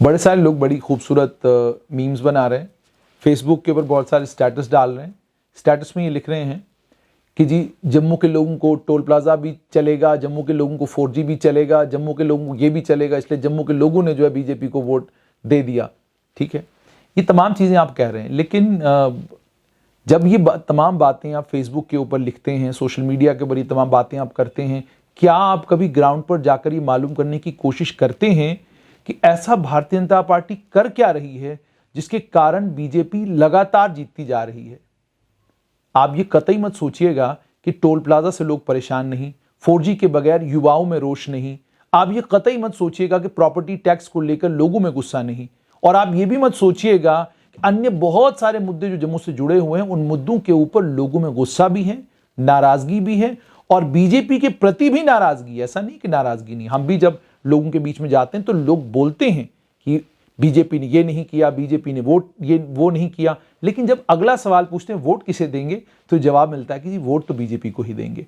बड़े सारे लोग बड़ी खूबसूरत मीम्स बना रहे हैं, फेसबुक के ऊपर बहुत सारे स्टेटस डाल रहे हैं। स्टेटस में ये लिख रहे हैं कि जी जम्मू के लोगों को टोल प्लाजा भी चलेगा, जम्मू के लोगों को 4G भी चलेगा, जम्मू के लोगों को ये भी चलेगा, इसलिए जम्मू के लोगों ने जो है बीजेपी को वोट दे दिया। ठीक है, ये तमाम चीज़ें आप कह रहे हैं, लेकिन जब ये तमाम बातें आप फेसबुक के ऊपर लिखते हैं, सोशल मीडिया के ऊपर ये तमाम बातें आप करते हैं, क्या आप कभी ग्राउंड पर जाकर ये मालूम करने की कोशिश करते हैं कि ऐसा भारतीय जनता पार्टी कर क्या रही है जिसके कारण बीजेपी लगातार जीतती जा रही है? आप ये कतई मत सोचिएगा कि टोल प्लाजा से लोग परेशान नहीं, 4G के बगैर युवाओं में रोष नहीं, आप ये कतई मत सोचिएगा कि प्रॉपर्टी टैक्स को लेकर लोगों में गुस्सा नहीं, और आप ये भी मत सोचिएगा कि अन्य बहुत सारे मुद्दे जो जम्मू से जुड़े हुए हैं उन मुद्दों के ऊपर लोगों में गुस्सा भी है, नाराजगी भी है, और बीजेपी के प्रति भी नाराजगी। ऐसा नहीं कि नाराजगी नहीं, हम भी जब लोगों के बीच में जाते हैं तो लोग बोलते हैं कि बीजेपी ने ये नहीं किया, बीजेपी ने वो नहीं किया, लेकिन जब अगला सवाल पूछते हैं वोट किसे देंगे तो जवाब मिलता है कि जी वोट तो बीजेपी को ही देंगे।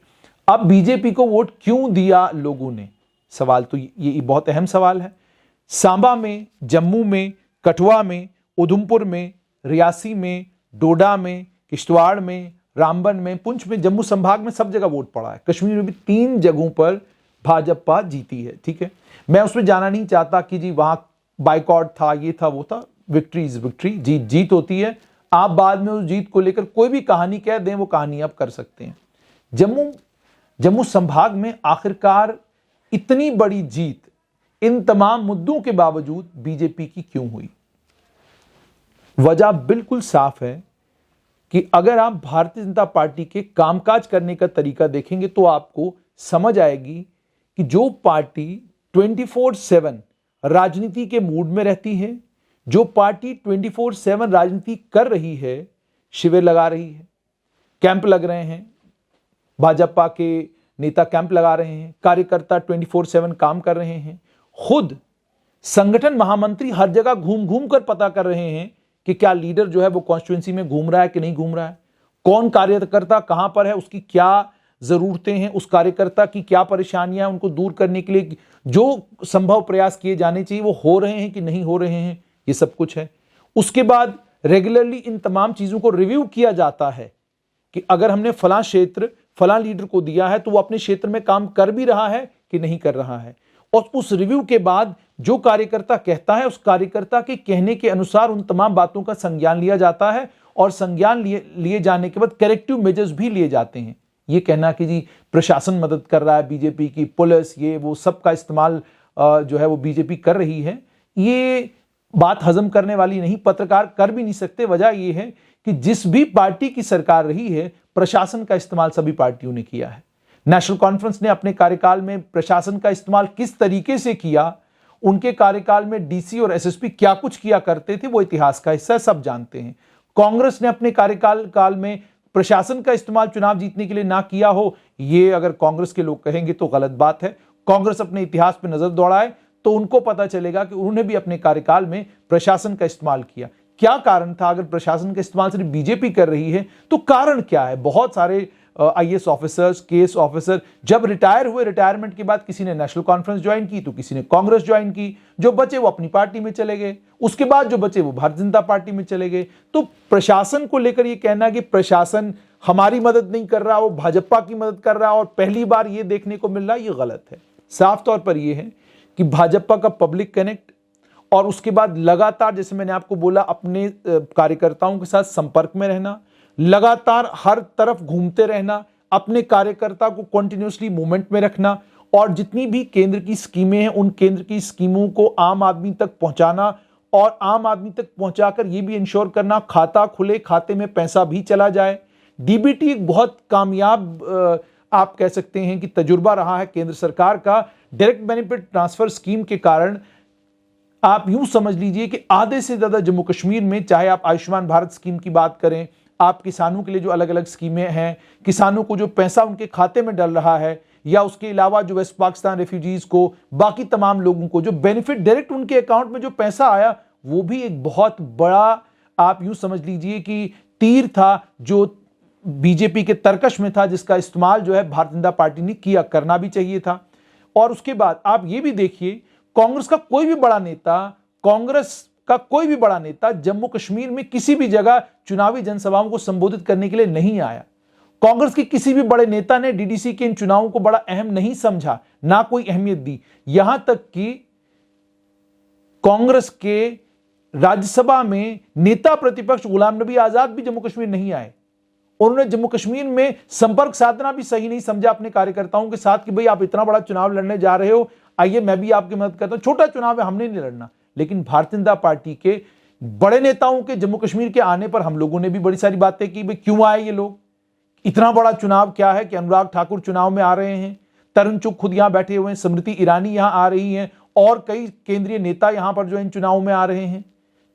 अब बीजेपी को वोट क्यों दिया लोगों ने? सवाल तो ये बहुत अहम सवाल है। सांबा में, जम्मू में, कठुआ में, उधमपुर में, रियासी में, डोडा में, किश्तवाड़ में, रामबन में, पुंछ में, जम्मू संभाग में सब जगह वोट पड़ा है। कश्मीर में भी 3 जगहों पर भाजपा जीती है। ठीक है, मैं उसमें जाना नहीं चाहता कि जी वहां बाइकआउट था, ये था, वो था। विक्ट्री इज विक्ट्री, जीत होती है। आप बाद में उस जीत को लेकर कोई भी कहानी कह दें, वो कहानी आप कर सकते हैं। जम्मू संभाग में आखिरकार इतनी बड़ी जीत इन तमाम मुद्दों के बावजूद बीजेपी की क्यों हुई? वजह बिल्कुल साफ है कि अगर आप भारतीय जनता पार्टी के कामकाज करने का तरीका देखेंगे तो आपको समझ आएगी कि जो पार्टी 24/7 राजनीति के मूड में रहती है, जो पार्टी 24/7 राजनीति कर रही है, शिविर लगा रही है, कैंप लग रहे हैं, भाजपा के नेता कैंप लगा रहे हैं, कार्यकर्ता 24/7 काम कर रहे हैं, खुद संगठन महामंत्री हर जगह घूम घूम कर पता कर रहे हैं कि क्या लीडर जो है वो कॉन्स्टिट्यूएंसी में घूम रहा है कि नहीं घूम रहा है, कौन कार्यकर्ता कहां पर है, उसकी क्या जरूरतें हैं, उस कार्यकर्ता की क्या परेशानियां हैं, उनको दूर करने के लिए जो संभव प्रयास किए जाने चाहिए वो हो रहे हैं कि नहीं हो रहे हैं, ये सब कुछ है। उसके बाद रेगुलरली इन तमाम चीजों को रिव्यू किया जाता है कि अगर हमने फलां क्षेत्र फलां लीडर को दिया है तो वो अपने क्षेत्र में काम कर भी रहा है कि नहीं कर रहा है, और उस रिव्यू के बाद जो कार्यकर्ता कहता है उस कार्यकर्ता के कहने के अनुसार उन तमाम बातों का संज्ञान लिया जाता है, और संज्ञान लिए जाने के बाद करेक्टिव मेजर्स भी लिए जाते हैं। ये कहना कि जी प्रशासन मदद कर रहा है, बीजेपी की पुलिस, ये वो सब का इस्तेमाल जो है वो बीजेपी कर रही है, ये बात हजम करने वाली नहीं, पत्रकार कर भी नहीं सकते। वजह यह है कि जिस भी पार्टी की सरकार रही है प्रशासन का इस्तेमाल सभी पार्टियों ने किया है। नेशनल कॉन्फ्रेंस ने अपने कार्यकाल में प्रशासन का इस्तेमाल किस तरीके से किया, उनके कार्यकाल में डीसी और एसएसपी क्या कुछ किया करते थे, वो इतिहास का हिस्सा, सब जानते हैं। कांग्रेस ने अपने कार्यकाल में प्रशासन का इस्तेमाल चुनाव जीतने के लिए ना किया हो, ये अगर कांग्रेस के लोग कहेंगे तो गलत बात है। कांग्रेस अपने इतिहास पर नजर दौड़ाए तो उनको पता चलेगा कि उन्होंने भी अपने कार्यकाल में प्रशासन का इस्तेमाल किया। क्या कारण था? अगर प्रशासन का इस्तेमाल सिर्फ बीजेपी कर रही है तो कारण क्या है? बहुत सारे आईएएस ऑफिसर्स, केएस ऑफिसर जब रिटायर हुए, रिटायरमेंट के बाद किसी ने नेशनल कॉन्फ्रेंस ज्वाइन की तो किसी ने कांग्रेस ज्वाइन की, जो बचे वो अपनी पार्टी में चले गए, उसके बाद जो बचे वो भारतीय जनता पार्टी में चले गए। तो प्रशासन को लेकर ये कहना कि प्रशासन हमारी मदद नहीं कर रहा, वो भाजपा की मदद कर रहा और पहली बार ये देखने को मिल रहा, ये गलत है। साफ तौर पर यह है कि भाजपा का पब्लिक कनेक्ट और उसके बाद लगातार, जैसे मैंने आपको बोला, अपने कार्यकर्ताओं के साथ संपर्क में रहना, लगातार हर तरफ घूमते रहना, अपने कार्यकर्ता को कंटिन्यूअसली मूवमेंट में रखना, और जितनी भी केंद्र की स्कीमें हैं उन केंद्र की स्कीमों को आम आदमी तक पहुंचाना, और आम आदमी तक पहुंचाकर यह भी इंश्योर करना खाता खुले, खाते में पैसा भी चला जाए। डीबीटी एक बहुत कामयाब आप कह सकते हैं कि तजुर्बा रहा है केंद्र सरकार का। डायरेक्ट बेनिफिट ट्रांसफर स्कीम के कारण आप यूं समझ लीजिए कि आधे से ज्यादा जम्मू कश्मीर में, चाहे आप आयुष्मान भारत स्कीम की बात करें, आप किसानों के लिए जो अलग अलग स्कीमें हैं, किसानों को जो पैसा उनके खाते में डल रहा है, या उसके अलावा जो वेस्ट पाकिस्तान रेफ्यूजीज को, बाकी तमाम लोगों को जो बेनिफिट डायरेक्ट उनके अकाउंट में जो पैसा आया, वो भी एक बहुत बड़ा आप यूं समझ लीजिए कि तीर था जो बीजेपी के तरकश में था, जिसका इस्तेमाल जो है भारतीय जनता पार्टी ने किया, करना भी चाहिए था। और उसके बाद आप ये भी देखिए, कांग्रेस का कोई भी बड़ा नेता कांग्रेस का कोई भी बड़ा नेता जम्मू कश्मीर में किसी भी जगह चुनावी जनसभाओं को संबोधित करने के लिए नहीं आया। कांग्रेस के किसी भी बड़े नेता ने डीडीसी के इन चुनावों को बड़ा अहम नहीं समझा, ना कोई अहमियत दी। यहां तक कि कांग्रेस के राज्यसभा में नेता प्रतिपक्ष गुलाम नबी आजाद भी जम्मू कश्मीर नहीं आए। उन्होंने जम्मू कश्मीर में संपर्क साधना भी सही नहीं समझा अपने कार्यकर्ताओं के साथ कि भाई आप इतना बड़ा चुनाव लड़ने जा रहे हो, आइए मैं भी आपकी मदद करता हूं। छोटा चुनाव है, हमने नहीं लड़ना। लेकिन भारतीय जनता पार्टी के बड़े नेताओं के जम्मू कश्मीर के आने पर हम लोगों ने भी बड़ी सारी बातें की, भाई क्यों आए ये लोग, इतना बड़ा चुनाव क्या है कि अनुराग ठाकुर चुनाव में आ रहे हैं, तरुण चुग खुद यहां बैठे हुए हैं, स्मृति ईरानी यहां आ रही हैं और कई केंद्रीय नेता यहां पर जो इन चुनाव में आ रहे हैं।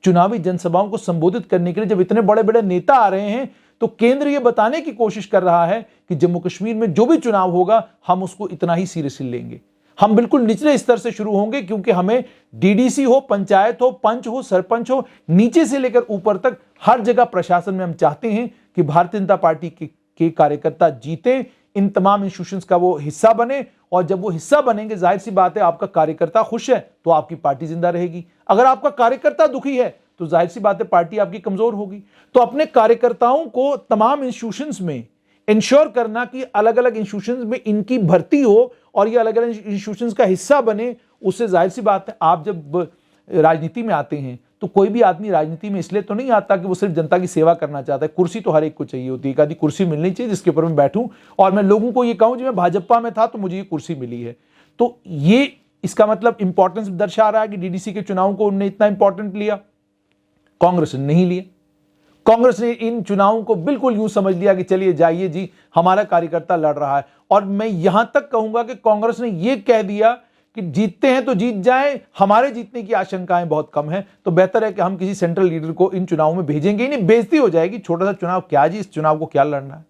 चुनावी जनसभाओं को संबोधित करने के लिए जब इतने बड़े बड़े नेता आ रहे हैं तो केंद्र यह बताने की कोशिश कर रहा है कि जम्मू कश्मीर में जो भी चुनाव होगा हम उसको इतना ही सीरियसली लेंगे। हम बिल्कुल निचले स्तर से शुरू होंगे, क्योंकि हमें डीडीसी हो, पंचायत हो, पंच हो, सरपंच हो, नीचे से लेकर ऊपर तक हर जगह प्रशासन में हम चाहते हैं कि भारतीय जनता पार्टी के कार्यकर्ता जीते, इन तमाम इंस्टीट्यूशंस का वो हिस्सा बने। और जब वो हिस्सा बनेंगे, जाहिर सी बात है आपका कार्यकर्ता खुश है तो आपकी पार्टी जिंदा रहेगी। अगर आपका कार्यकर्ता दुखी है तो जाहिर सी बात है पार्टी आपकी कमजोर होगी। तो अपने कार्यकर्ताओं को तमाम इंस्टीट्यूशंस में इंश्योर करना कि अलग अलग इंस्टीट्यूशंस में इनकी भर्ती हो और ये अलग अलग इंस्टीट्यूशंस का हिस्सा बने, उससे जाहिर सी बात है आप जब राजनीति में आते हैं तो कोई भी आदमी राजनीति में इसलिए तो नहीं आता कि वो सिर्फ जनता की सेवा करना चाहता है। कुर्सी तो हर एक को चाहिए होती है, एक आधी कुर्सी मिलनी चाहिए जिसके ऊपर मैं बैठूं और मैं लोगों को ये कहूं कि मैं भाजपा में था तो मुझे ये कुर्सी मिली है। तो ये इसका मतलब इंपॉर्टेंस दर्शा रहा है कि डीडीसी के चुनाव को उन्होंने इतना इंपॉर्टेंट लिया, कांग्रेस ने नहीं लिया। कांग्रेस ने इन चुनावों को बिल्कुल यूं समझ लिया कि चलिए जाइए जी, हमारा कार्यकर्ता लड़ रहा है। और मैं यहां तक कहूंगा कि कांग्रेस ने यह कह दिया कि जीतते हैं तो जीत जाए, हमारे जीतने की आशंकाएं बहुत कम है, तो बेहतर है कि हम किसी सेंट्रल लीडर को इन चुनावों में भेजेंगे ही नहीं, बेइज्जती हो जाएगी। छोटा सा चुनाव क्या जी, इस चुनाव को क्या लड़ना है।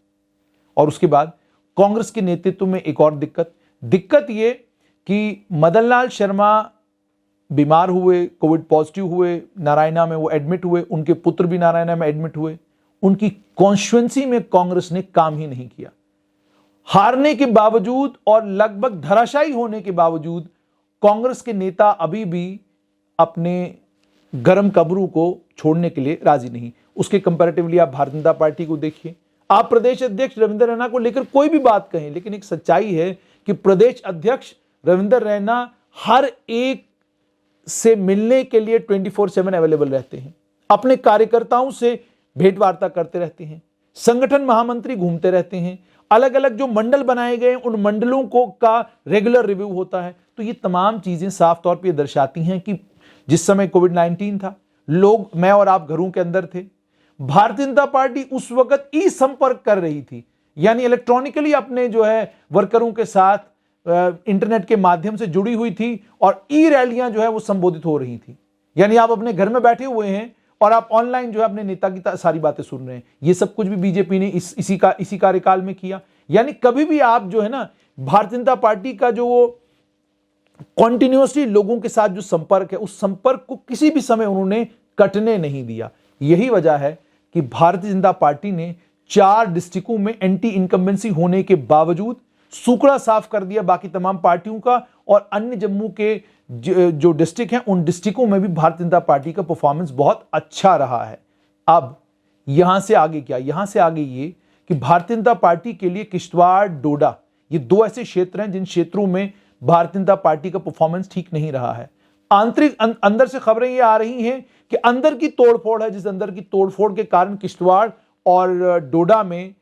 और उसके बाद कांग्रेस के नेतृत्व में एक और दिक्कत ये कि मदन लाल शर्मा बीमार हुए, कोविड पॉजिटिव हुए, नारायणा में वो एडमिट हुए, उनके पुत्र भी नारायणा में एडमिट हुए। उनकी कॉन्स्टिट्यूएंसी में कांग्रेस ने काम ही नहीं किया। हारने के बावजूद और लगभग धराशायी होने के बावजूद कांग्रेस के नेता अभी भी अपने गर्म कब्रू को छोड़ने के लिए राजी नहीं। उसके कंपैरेटिवली आप भारतीय जनता पार्टी को देखिए। आप प्रदेश अध्यक्ष रविंद्र रैना को लेकर कोई भी बात कहें, लेकिन एक सच्चाई है कि प्रदेश अध्यक्ष रविंद्र रैना हर एक से मिलने के लिए 24/7 अवेलेबल रहते हैं, अपने कार्यकर्ताओं से भेंट वार्ता करते रहते हैं, संगठन महामंत्री घूमते रहते हैं, अलग अलग जो मंडल बनाए गए उन मंडलों को का रेगुलर रिव्यू होता है। तो ये तमाम चीजें साफ तौर पे दर्शाती हैं कि जिस समय कोविड-19 था, लोग, मैं और आप घरों के अंदर थे, भारतीय जनता पार्टी उस वक्त ई संपर्क कर रही थी, यानी इलेक्ट्रॉनिकली अपने जो है वर्करों के साथ इंटरनेट के माध्यम से जुड़ी हुई थी और ई रैलियां जो है वो संबोधित हो रही थी। यानी आप अपने घर में बैठे हुए हैं और आप ऑनलाइन जो है अपने नेता की सारी बातें सुन रहे हैं। ये सब कुछ भी बीजेपी ने इसी कार्यकाल में किया। यानी कभी भी आप जो है ना, भारतीय जनता पार्टी का जो वो कॉन्टिन्यूसली लोगों के साथ जो संपर्क है, उस संपर्क को किसी भी समय उन्होंने कटने नहीं दिया। यही वजह है कि भारतीय जनता पार्टी ने 4 डिस्ट्रिक्टों में एंटी इनकम्बेंसी होने के बावजूद सूखड़ा साफ कर दिया बाकी तमाम पार्टियों का, और अन्य जम्मू के जो डिस्ट्रिक्ट हैं उन डिस्ट्रिक्टों में भी भारतीय जनता पार्टी का परफॉर्मेंस बहुत अच्छा रहा है। अब यहां से आगे क्या, यहां से आगे ये कि भारतीय जनता पार्टी के लिए किश्तवाड़, डोडा, ये 2 ऐसे क्षेत्र हैं जिन क्षेत्रों में भारतीय जनता पार्टी का परफॉर्मेंस ठीक नहीं रहा है। आंतरिक अंदर से खबरें ये आ रही हैं कि अंदर की तोड़फोड़ है, जिस अंदर की तोड़फोड़ के कारण किश्तवाड़ और डोडा में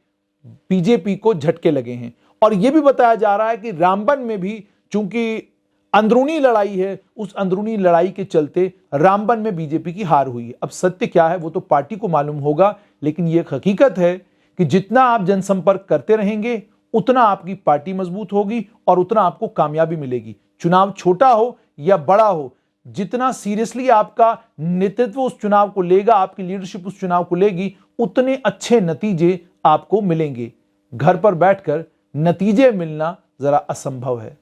बीजेपी को झटके लगे हैं। और यह भी बताया जा रहा है कि रामबन में भी चूंकि अंदरूनी लड़ाई है, उस अंदरूनी लड़ाई के चलते रामबन में बीजेपी की हार हुई है। अब सत्य क्या है वो तो पार्टी को मालूम होगा, लेकिन यह हकीकत है कि जितना आप जनसंपर्क करते रहेंगे उतना आपकी पार्टी मजबूत होगी और उतना आपको कामयाबी मिलेगी। चुनाव छोटा हो या बड़ा हो, जितना सीरियसली आपका नेतृत्व उस चुनाव को लेगा, आपकी लीडरशिप उस चुनाव को लेगी, उतने अच्छे नतीजे आपको मिलेंगे। घर पर बैठकर नतीजे मिलना जरा असंभव है।